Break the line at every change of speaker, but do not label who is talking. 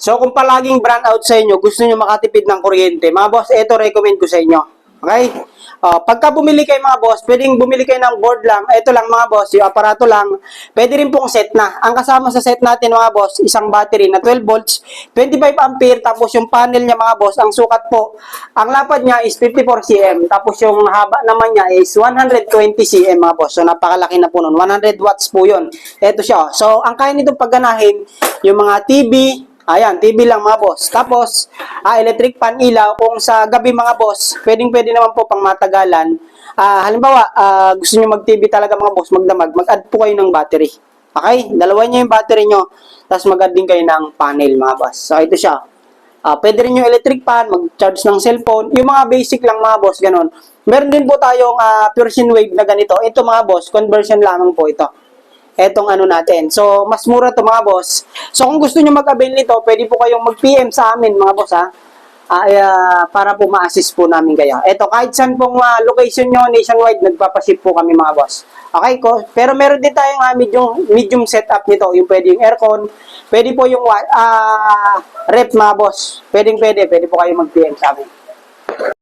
So kung palaging brand out sa inyo, gusto niyo makatipid ng kuryente, mga boss, ito recommend ko sa inyo. Okay? Pagka bumili kayo mga boss, pwedeng bumili kayo ng board lang. Ito lang mga boss, yung aparato lang. Pwede rin pong set na. Ang kasama sa set natin mga boss, isang battery na 12 volts, 25 ampere, tapos yung panel niya mga boss, ang sukat po, ang lapad niya is 54 cm, tapos yung haba naman niya is 120 cm mga boss. So napakalaki na po nun. 100 watts po yun. Ito siya. So ang kaya nitong pagganahin, yung mga TV, ayan, TV lang mga boss. Tapos, electric fan ilaw. Kung sa gabi mga boss, pwedeng-pwede naman po pang matagalan. Halimbawa, gusto nyo mag-TV talaga mga boss, magdamag, mag-add po kayo ng battery. Okay? Dalawa nyo yung battery nyo, tapos mag-add din kayo ng panel mga boss. So, ito siya. Pwede rin yung electric fan, mag-charge ng cellphone. Yung mga basic lang mga boss, ganun. Meron din po tayong pure sine wave na ganito. Ito mga boss, conversion lamang po ito. Etong ano natin. So, mas mura to mga boss. So, kung gusto nyo mag-avail nito, pwede po kayong mag-PM sa amin mga boss ha. Para po ma-assist po namin kayo. Eto, kahit saan pong location nyo, nationwide, nagpapaship po kami mga boss. Okay ko? Pero meron din tayong medium setup nito. Yung pwede yung aircon, pwede po yung rep mga boss. Pwede po kayo mag-PM sa amin.